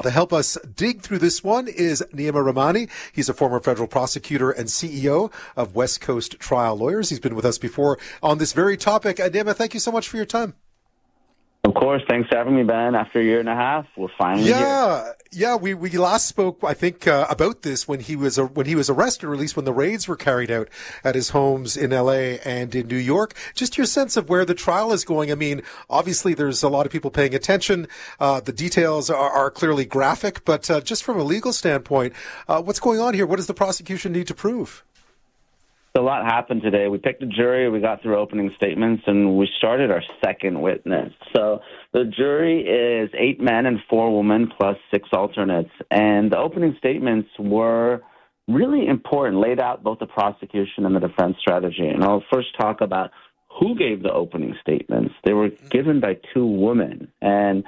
To help us dig through this one is Neama Rahmani. He's a former federal prosecutor and CEO of West Coast Trial Lawyers. He's been with us before on this very topic. Neama, thank you so much for your time. Of course. Thanks for having me, Ben. After a year and a half, we're finally here. Yeah. We last spoke, I think, about this when he was arrested, or at least when the raids were carried out at his homes in L.A. and in New York. Just your sense of where the trial is going. I mean, obviously, there's a lot of people paying attention. The details are clearly graphic, but just from a legal standpoint, what's going on here? What does the prosecution need to prove? A lot happened today. We picked a jury, we got through opening statements, and we started our second witness. So the jury is 8 men and 4 women plus 6 alternates. And the opening statements were really important, laid out both the prosecution and the defense strategy. And I'll first talk about who gave the opening statements. They were given by 2 women. And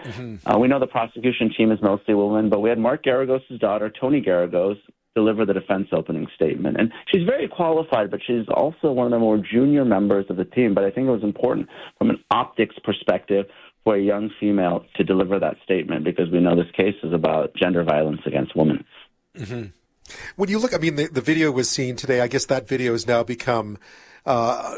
we know the prosecution team is mostly women, but we had Mark Garagos' daughter, Tony Garagos, deliver the defense opening statement. And she's very qualified, but she's also one of the more junior members of the team. But I think it was important from an optics perspective for a young female to deliver that statement, because we know this case is about gender violence against women. When you look, I mean, the video was seen today. I guess that video has now become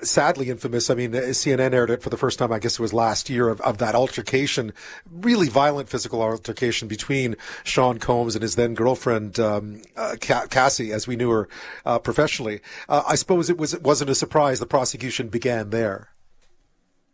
sadly infamous. I mean, CNN aired it for the first time, I guess it was last year, of that altercation, really violent physical altercation between Sean Combs and his then girlfriend, Cassie, as we knew her professionally. I suppose it wasn't a surprise the prosecution began there.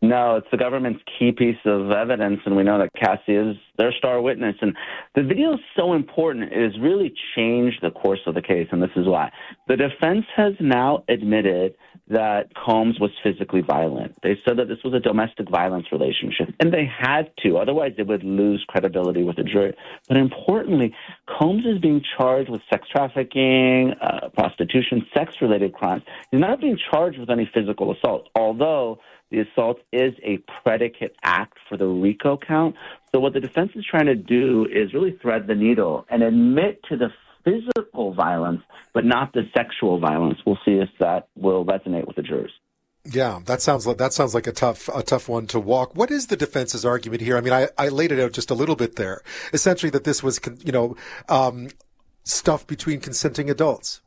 No, it's the government's key piece of evidence, and we know that Cassie is their star witness. And the video is so important. It has really changed the course of the case, and this is why. The defense has now admitted that Combs was physically violent. They said that this was a domestic violence relationship, and they had to. Otherwise, they would lose credibility with the jury. But importantly, Combs is being charged with sex trafficking, prostitution, sex-related crimes. He's not being charged with any physical assault, although the assault is a predicate act for the RICO count. So what the defense is trying to do is really thread the needle and admit to the physical violence, but not the sexual violence. We'll see if that will resonate with the jurors. Yeah, that sounds like a tough one to walk. What is the defense's argument here? I mean, I laid it out just a little bit there. Essentially, that this was, stuff between consenting adults.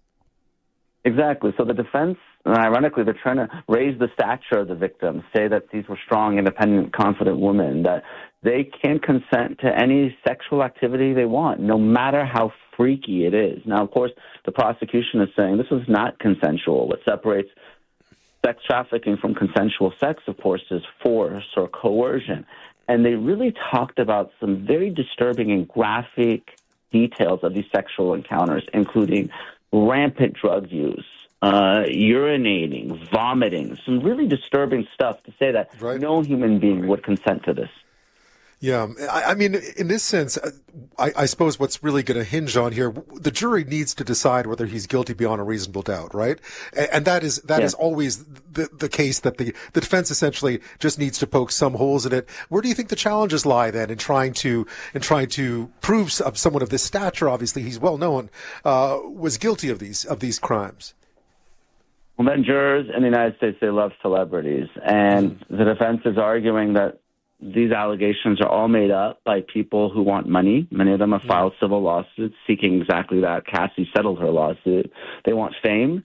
Exactly. So the defense, and ironically, they're trying to raise the stature of the victims, say that these were strong, independent, confident women, that they can consent to any sexual activity they want, no matter how freaky it is. Now, of course, the prosecution is saying this was not consensual. What separates sex trafficking from consensual sex, of course, is force or coercion. And they really talked about some very disturbing and graphic details of these sexual encounters, including rampant drug use, urinating, vomiting, some really disturbing stuff, to say that no human being would consent to this. Yeah, I mean, in this sense, I suppose what's really going to hinge on here, the jury needs to decide whether he's guilty beyond a reasonable doubt, right? And that is always the case, that the defense essentially just needs to poke some holes in it. Where do you think the challenges lie then in trying to prove someone of this stature, obviously he's well known, was guilty of these crimes? Well, then jurors in the United States, they love celebrities, and the defense is arguing that these allegations are all made up by people who want money. Many of them have filed civil lawsuits seeking exactly that. Cassie settled her lawsuit. They want fame,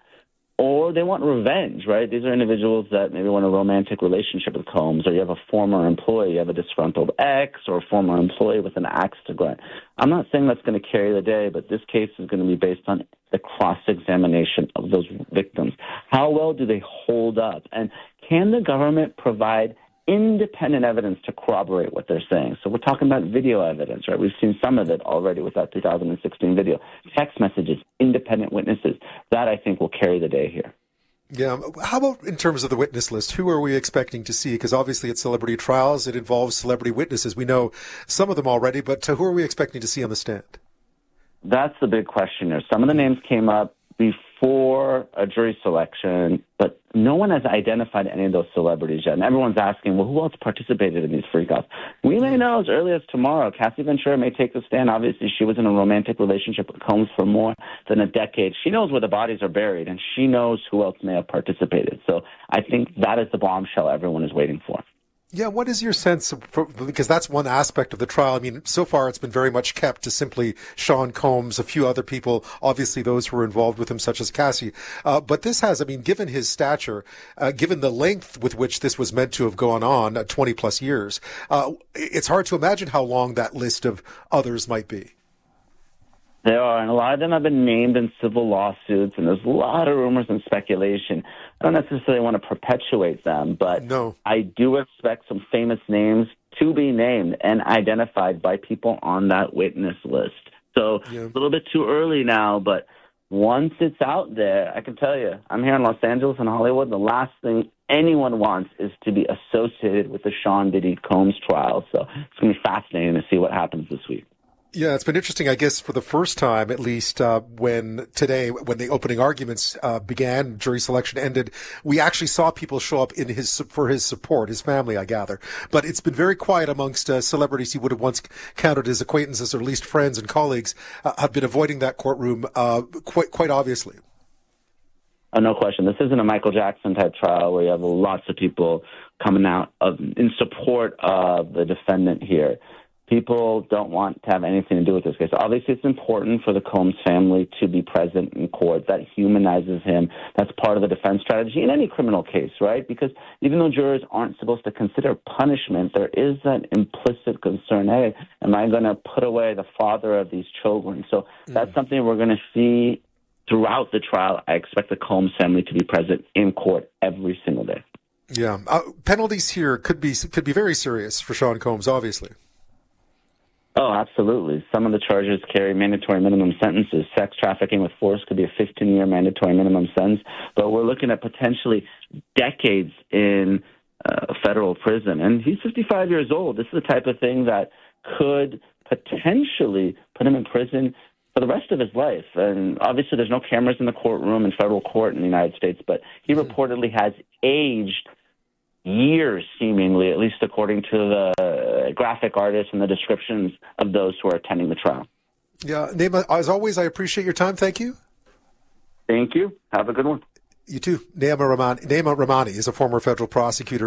or they want revenge, right? These are individuals that maybe want a romantic relationship with Combs, or you have a former employee, you have a disgruntled ex, or a former employee with an axe to grind. I'm not saying that's going to carry the day, but this case is going to be based on the cross-examination of those victims. How well do they hold up? And can the government provide independent evidence to corroborate what they're saying? So we're talking about video evidence, right? We've seen some of it already with that 2016 video. Text messages, independent witnesses. That, I think, will carry the day here. Yeah. How about in terms of the witness list? Who are we expecting to see? Because obviously it's celebrity trials. It involves celebrity witnesses. We know some of them already, but who are we expecting to see on the stand? That's the big question here. Some of the names came up before a jury selection, but no one has identified any of those celebrities yet. And everyone's asking, well, who else participated in these freakouts? We may know as early as tomorrow. Cassie Ventura may take the stand. Obviously, she was in a romantic relationship with Combs for more than a decade. She knows where the bodies are buried, and she knows who else may have participated. So I think that is the bombshell everyone is waiting for. Yeah, what is your sense of, because that's one aspect of the trial. I mean, so far it's been very much kept to simply Sean Combs, a few other people, obviously those who were involved with him, such as Cassie. But this has, I mean, given his stature, given the length with which this was meant to have gone on, 20 plus years, it's hard to imagine how long that list of others might be. There are, and a lot of them have been named in civil lawsuits, and there's a lot of rumors and speculation. I don't necessarily want to perpetuate them, but No. I do expect some famous names to be named and identified by people on that witness list. So Yeah. a little bit too early now, but once it's out there, I can tell you, I'm here in Los Angeles and Hollywood. The last thing anyone wants is to be associated with the Sean Diddy Combs trial. So it's going to be fascinating to see what happens this week. Yeah, it's been interesting, I guess, for the first time, at least, when the opening arguments began, jury selection ended, we actually saw people show up for his support, his family, I gather. But it's been very quiet amongst celebrities he would have once counted as acquaintances, or at least friends and colleagues, have been avoiding that courtroom quite obviously. Oh, no question. This isn't a Michael Jackson type trial where you have lots of people coming out in support of the defendant here. People don't want to have anything to do with this case. Obviously, it's important for the Combs family to be present in court. That humanizes him. That's part of the defense strategy in any criminal case, right? Because even though jurors aren't supposed to consider punishment, there is that implicit concern, hey, am I going to put away the father of these children? So that's something we're going to see throughout the trial. I expect the Combs family to be present in court every single day. Yeah. Penalties here could be very serious for Sean Combs, obviously. Oh, absolutely. Some of the charges carry mandatory minimum sentences. Sex trafficking with force could be a 15-year mandatory minimum sentence, but we're looking at potentially decades in federal prison. And he's 55 years old. This is the type of thing that could potentially put him in prison for the rest of his life. And obviously there's no cameras in the courtroom in federal court in the United States, but he reportedly has aged years, seemingly, at least according to the graphic artists and the descriptions of those who are attending the trial. Yeah, Neama, as always, I appreciate your time. Thank you. Thank you. Have a good one. You too. Neama Rahmani is a former federal prosecutor.